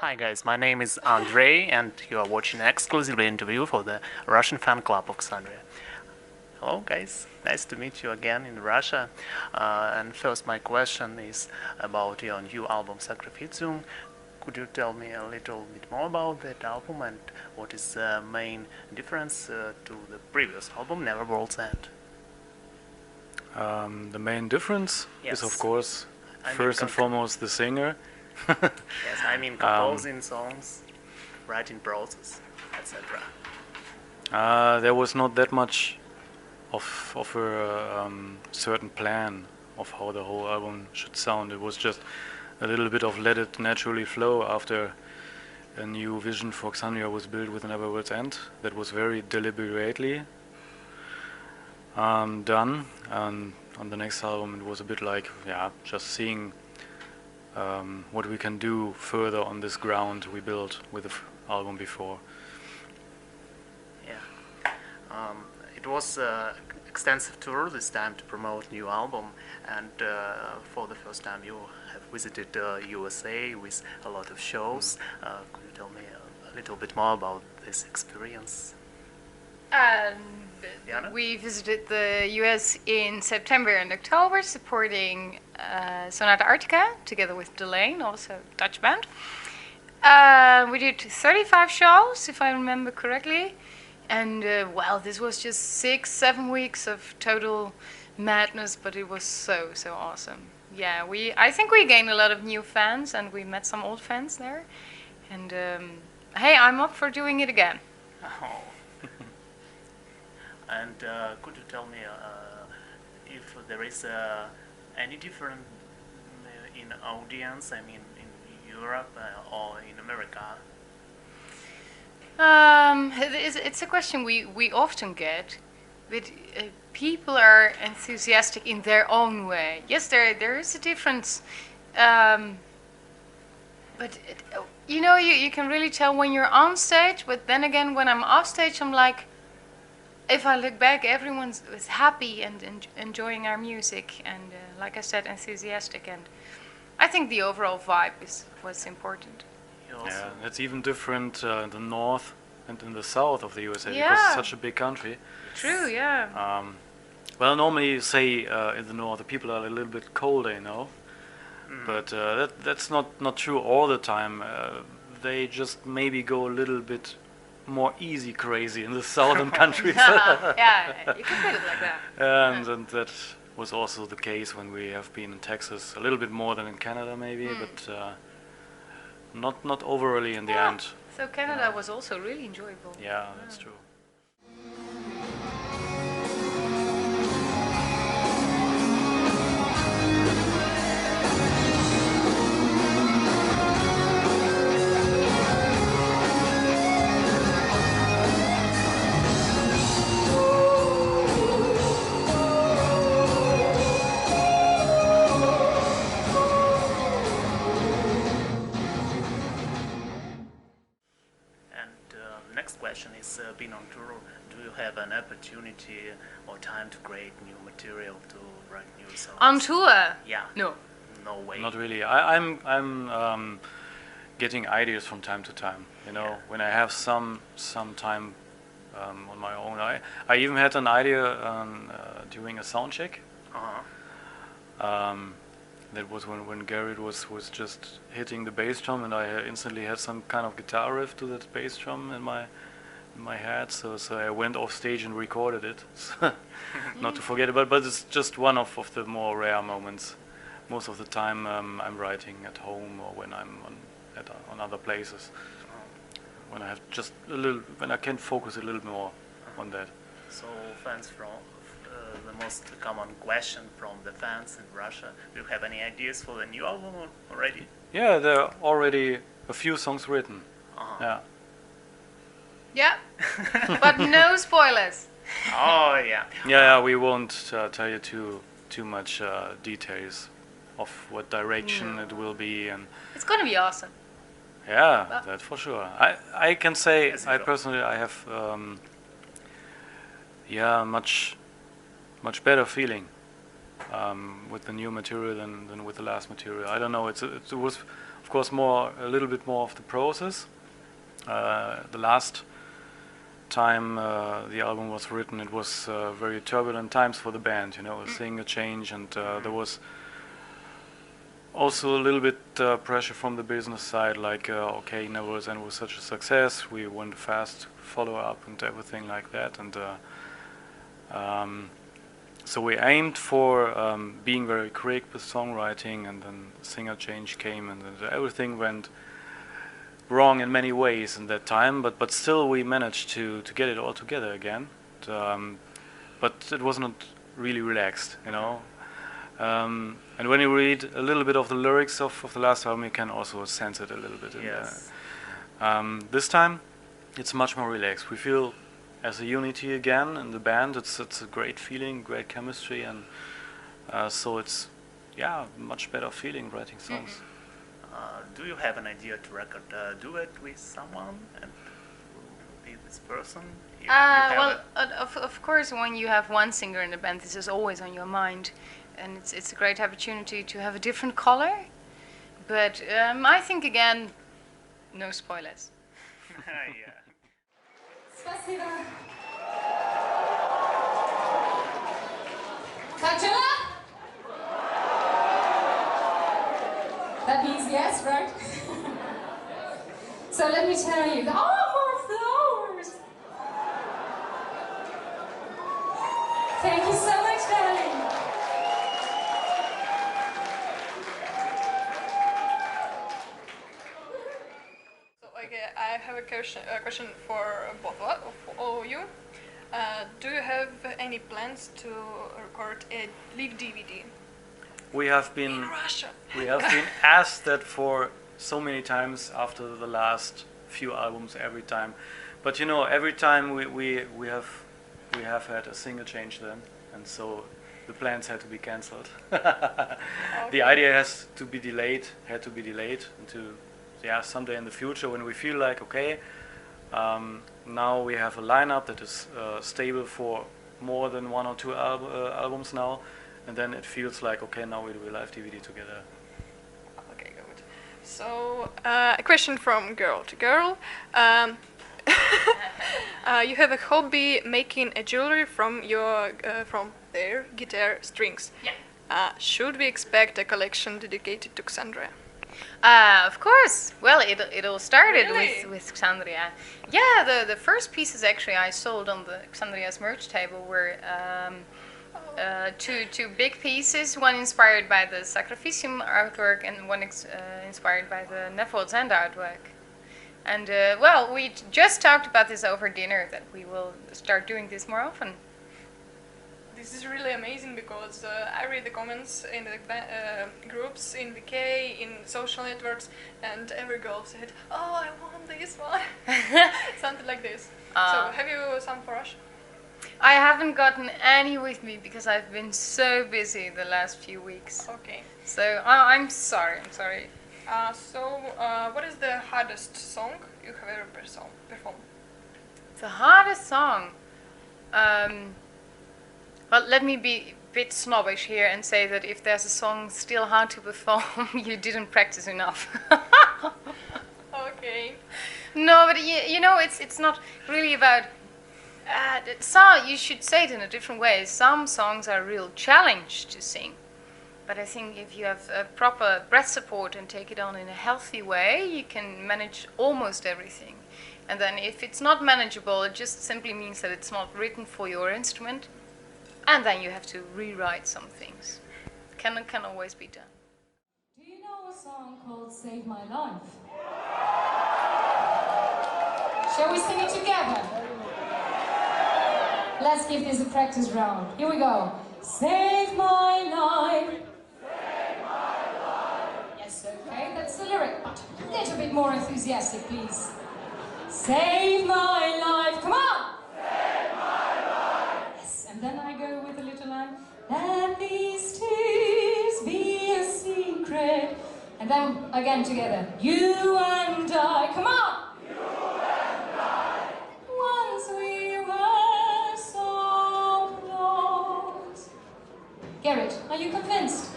Hi guys, my name is Andrej and you are watching an exclusive interview for the Russian fan club of Xandria. Hello guys, nice to meet you again in Russia. And first my question is about your new album Sacrificium. Could you tell me a little bit more about that album and what is the main difference to the previous album, Never World's End? The main difference is, of course, first and foremost, the singer. Yes, I mean composing songs, writing process, etc. There was not that much of a certain plan of how the whole album should sound. It was just a little bit of let it naturally flow after a new vision for Xandria was built with Never World's End. That was very deliberately done. And on the next album it was a bit like, just seeing what we can do further on this ground we built with the album before. Yeah. It was an extensive tour this time to promote new album, and for the first time you have visited USA with a lot of shows. Could you tell me a little bit more about this experience? We visited the US in September and October, supporting Sonata Arctica together with Delane, also Dutch band. We did 35 shows, if I remember correctly, and this was just 6-7 weeks of total madness, but it was so awesome. Yeah, I think we gained a lot of new fans, and we met some old fans there. And hey, I'm up for doing it again. Oh. And could you tell me if there is any difference in audience, I mean in Europe or in America? It's a question we often get, but people are enthusiastic in their own way. Yes, there is a difference, but you can really tell when you're on stage, but then again when I'm off stage I'm like, if I look back, everyone was happy and enjoying our music, and like I said, enthusiastic, and I think the overall vibe is what's important. Yeah, it's even different in the north and in the south of the USA, Yeah. because it's such a big country. True, yeah. Well, normally, say in the north, the people are a little bit colder, but that's not true all the time. They just maybe go a little bit more easy crazy in the southern countries. Yeah, you can put it like that. And that was also the case when we have been in Texas, a little bit more than in Canada maybe, but not overly in the end. So Canada was also really enjoyable. Yeah, that's true. Next question is, being on tour, do you have an opportunity or time to create new material, to write new songs? On tour? Yeah. No. No way. Not really. I'm getting ideas from time to time. When I have some time on my own. I even had an idea during a sound check. That was when Garrett was just hitting the bass drum, and I instantly had some kind of guitar riff to that bass drum in my head. So I went off stage and recorded it. Not to forget about, but it's just one of the more rare moments. Most of the time I'm writing at home or when I'm on other places. When I have just when I can focus a little more on that. So fans from the most common question from the fans in Russia, do you have any ideas for the new album already? Yeah, there are already a few songs written. Yeah. Yeah, but no spoilers. Oh yeah. Yeah, we won't tell you too much details of what direction it will be, and it's gonna be awesome. Yeah, that for sure. I can say I personally have much better feeling with the new material than with the last material. I don't know. It was, of course, a little bit more of the process. The last time the album was written, it was very turbulent times for the band. You know, seeing a change, and there was also a little bit pressure from the business side, like okay, Never Ends was such a success, we want a fast follow-up and everything like that, and so we aimed for being very quick with songwriting, and then singer change came, and everything went wrong in many ways in that time, but still we managed to get it all together again, but it was not really relaxed, you know. And when you read a little bit of the lyrics of the last album, you can also sense it a little bit. Yes. This time, it's much more relaxed. We feel as a unity again in the band. It's a great feeling, great chemistry, and so it's much better feeling writing songs. Do you have an idea to record a duet with someone, and who will be this person? Of course, when you have one singer in the band, this is always on your mind. And it's a great opportunity to have a different color, but I think again, no spoilers. Yeah. Спасибо. Kachela? That means yes, right? So let me tell you, more flowers. Thank you so much, darling. I have a question for both of you. Do you have any plans to record a live DVD We have been in Russia? asked that for so many times after the last few albums, every time. But you know, every time we have had a singer change then, and so the plans had to be cancelled. The idea had to be delayed into someday in the future, when we feel like, okay, now we have a lineup that is stable for more than 1 or 2 albums now, and then it feels like, okay, now we do a live DVD together. Okay, good. So, a question from girl to girl. You have a hobby making a jewelry from their guitar strings. Yeah. Should we expect a collection dedicated to Xandria? Of course. Well, it all started Really? with Xandria. Yeah, the first pieces actually I sold on the Xandria's merch table were two big pieces. One inspired by the Sacrificium artwork, and one inspired by the Nevold's End artwork. And well, we just talked about this over dinner, that we will start doing this more often. This is really amazing, because I read the comments in the groups in VK, in social networks, and every girl said, "Oh, I want this one," something like this. So, have you some for us? I haven't gotten any with me because I've been so busy the last few weeks. Okay. So I'm sorry. What is the hardest song you have ever performed? The hardest song. Well, let me be a bit snobbish here and say that if there's a song still hard to perform, you didn't practice enough. Okay. No, but you know, it's not really about. You should say it in a different way. Some songs are a real challenge to sing, but I think if you have a proper breath support and take it on in a healthy way, you can manage almost everything. And then if it's not manageable, it just simply means that it's not written for your instrument. And then you have to rewrite some things. Can always be done. Do you know a song called Save My Life? Shall we sing it together? Let's give this a practice round. Here we go. Save my life. Save my life. Yes, okay, that's the lyric, but a little bit more enthusiastic, please. Save my life. Come on! And then I go with a little line, let these tears be a secret. And then again together, you and I, come on! You and I. Once we were so close. Gerrit, are you convinced?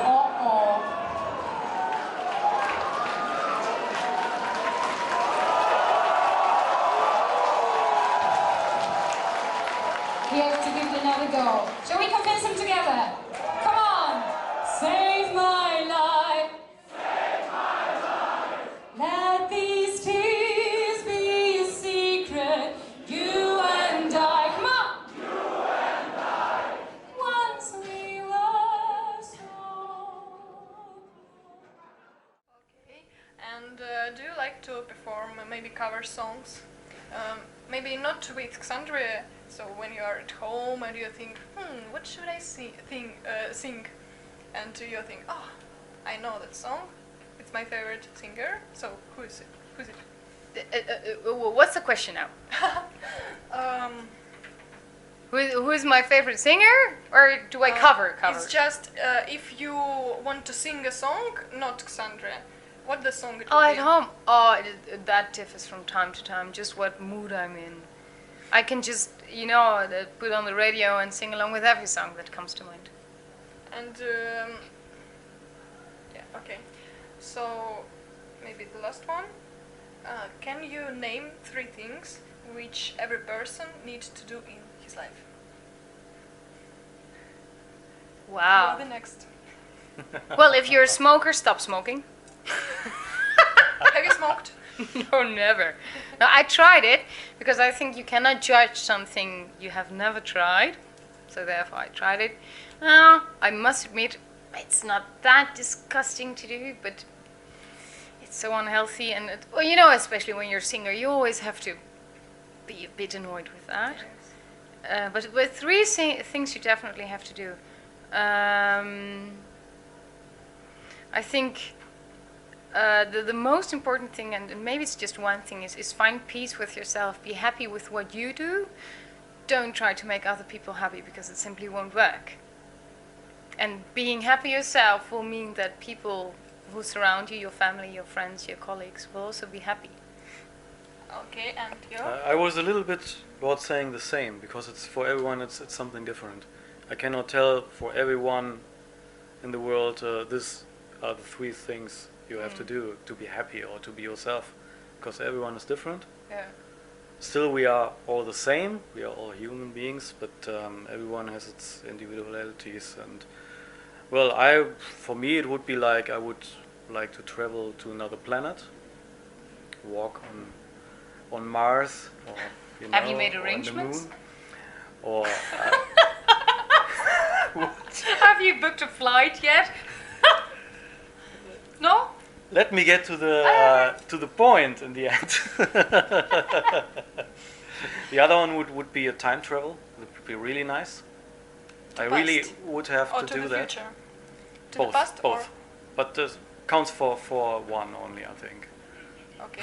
Uh-oh. We have to give it another go. Shall we convince him together? Come on! Save my life! Save my life! Let these tears be a secret, you and I. Come on! You and I. Once we were so. Okay. And do you like to perform maybe cover songs? Maybe not with Xandria. So when you are at home and you think, what should I sing? And you think, oh, I know that song. It's my favorite singer. So who is it? Who's it? What's the question now? Who is my favorite singer? Or do I cover? It's just if you want to sing a song, not Xandria. What the song it Oh, would at be? home? Oh, that differs from time to time, just what mood I'm in. I can just, put on the radio and sing along with every song that comes to mind. And yeah, okay. So maybe the last one. Can you name 3 things which every person needs to do in his life? You Wow. are the next. Well, if you're a smoker, stop smoking. Have you smoked? No, never. No, I tried it because I think you cannot judge something you have never tried. So therefore I tried it. Now, I must admit, it's not that disgusting to do, but it's so unhealthy. And, especially when you're a singer, you always have to be a bit annoyed with that. But with 3 things you definitely have to do. I think the most important thing, and maybe it's just one thing, is find peace with yourself. Be happy with what you do. Don't try to make other people happy because it simply won't work. And being happy yourself will mean that people who surround you, your family, your friends, your colleagues, will also be happy. Okay, and you? I was a little bit about saying the same because it's for everyone. It's something different. I cannot tell for everyone in the world. These are the 3 things you have to do to be happy or to be yourself, because everyone is different. Yeah. Still, we are all the same. We are all human beings, but everyone has its individualities. And well, for me, it would be like I would like to travel to another planet, walk on Mars, or Have you made or on the arrangements? moon, or Have you booked a flight yet? No? let me get to the point in the end. The other one would be a time travel. It would be really nice. I really past? would have Or to to do the that. future? To Both, the past? both. But this counts for one only, I think. Or? Okay.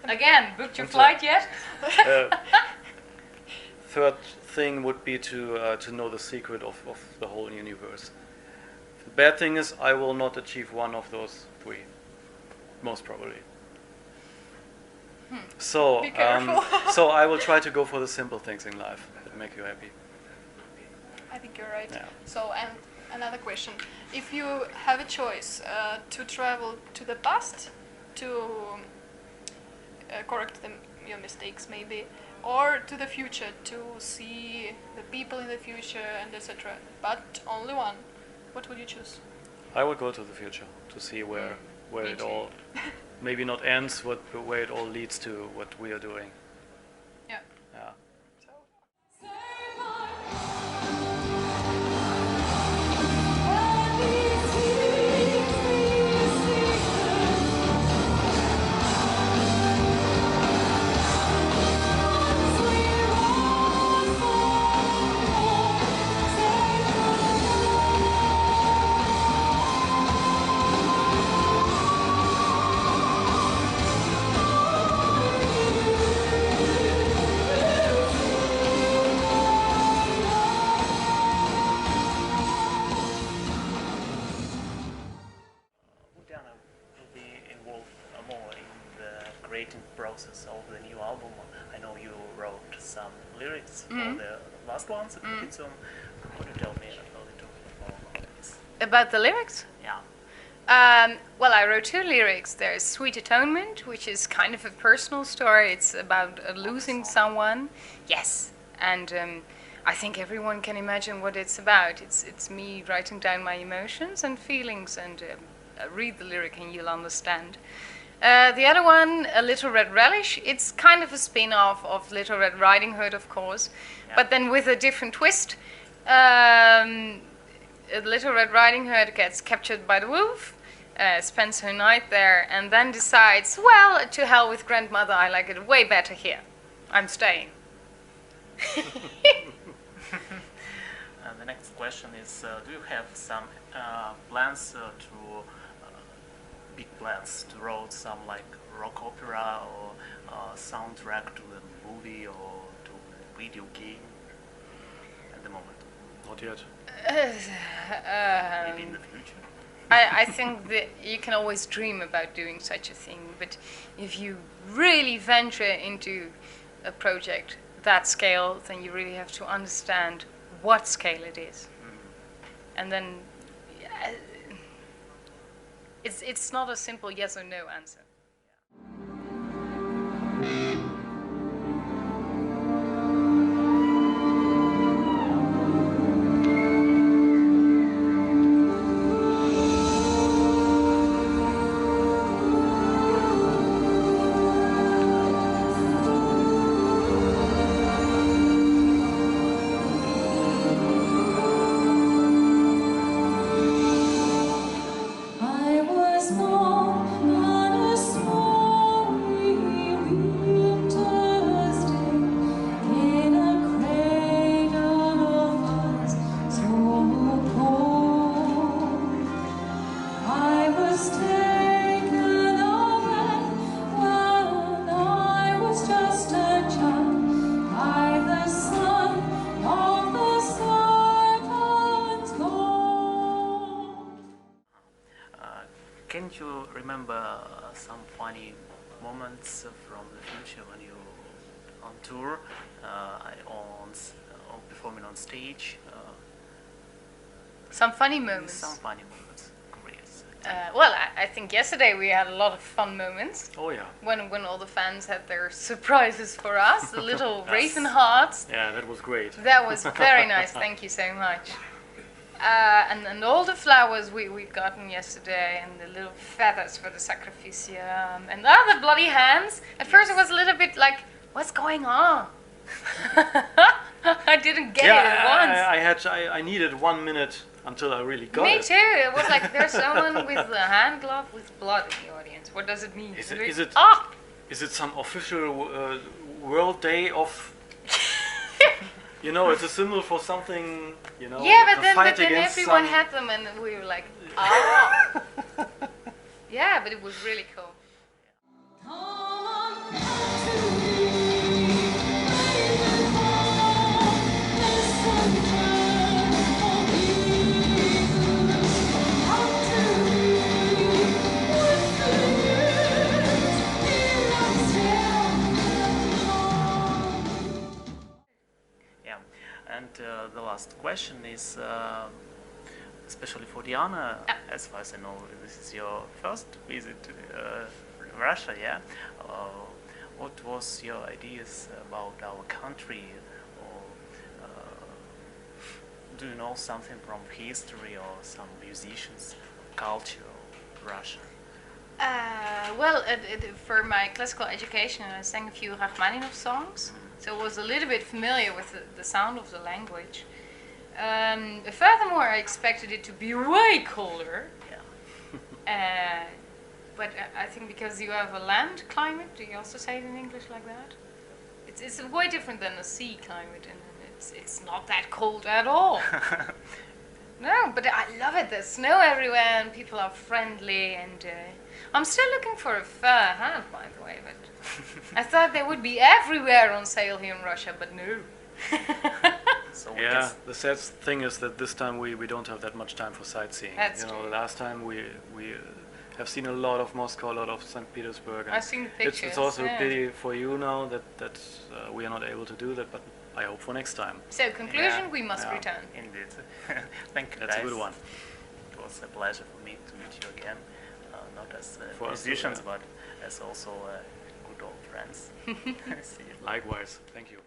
Again, booked your And, flight yet? Third thing would be to know the secret of the whole universe. The bad thing is I will not achieve one of those 3, most probably. So, Be careful. so I will try to go for the simple things in life that make you happy. I think you're right. Yeah. So, and another question. If you have a choice to travel to the past to correct your mistakes maybe, or to the future to see the people in the future and etc., but only one, what would you choose? I would go to the future to see where Me it too. all maybe not ends, but where it all leads to what we are doing. Yeah. Yeah. So, Diana will be involved more in the creating process of the new album. I know you wrote some lyrics for the last one, Sacrificium. Could you tell me a little more about this? About the lyrics? Yeah. Well, I wrote 2 lyrics. There's Sweet Atonement, which is kind of a personal story. It's about losing someone. Yes. And I think everyone can imagine what it's about. It's me writing down my emotions and feelings, and read the lyric and you'll understand. The other one, A Little Red Relish, it's kind of a spin-off of Little Red Riding Hood, of course, but then with a different twist. Little Red Riding Hood gets captured by the wolf, spends her night there, and then decides, well, to hell with grandmother, I like it way better here. I'm staying. The next question is, do you have some plans big plans to write some like rock opera or soundtrack to a movie or to a video game at the moment? Not yet. Maybe in the future. I think that you can always dream about doing such a thing, but if you really venture into a project that scale, then you really have to understand what scale it is. And then it's not a simple yes or no answer. I was born on a snowy winter's day in a cradle of ice so cold. I was taken away when I was just a child by the sun of the serpent's gold. Can you remember some funny moments from the future when you on tour or performing on stage? Some funny moments. Some funny moments. Great. Well, I think yesterday we had a lot of fun moments. Oh yeah. When all the fans had their surprises for us, the little raven hearts. Yeah, that was great. That was very nice. Thank you so much. And all the flowers we'd gotten yesterday, and the little feathers for the Sacrificium, and the other bloody hands. At first it was a little bit like, what's going on? I didn't get it at once. I needed 1 minute until I really got Me it. too. It was like, there's someone with a hand glove with blood in the audience. What does it mean? Is it Ah! Is it some official World Day of? You know, it's a symbol for something. You know, Yeah, a but then fight against everyone some- had them, and we were like, ah. Yeah, but it was really cool. Yeah, and the last question is, especially for Diana, as far as I know, this is your first visit to Russia, yeah? What was your ideas about our country, or do you know something from history or some musicians, culture of Russia? Well, for my classical education, I sang a few Rachmaninoff songs, so I was a little bit familiar with the sound of the language. Furthermore, I expected it to be way colder. Yeah. But I think because you have a land climate, do you also say it in English like that? It's way different than a sea climate, and it's not that cold at all. No, but I love it. There's snow everywhere, and people are friendly, and I'm still looking for a fur hat, by the way, but I thought they would be everywhere on sale here in Russia, but no. So Yeah, the sad thing is that this time we don't have that much time for sightseeing. That's you know, true. last time we have seen a lot of Moscow, a lot of St. Petersburg. And I've seen the pictures. It's also yeah. a pity for you now that we are not able to do that, but I hope for next time. So, conclusion, Yeah. we must Yeah. return. Indeed. Thank you, That's guys. a good one. It was a pleasure for me to meet you again, not as For us too, musicians, yeah. but as also good old friends. See you. Likewise. Thank you.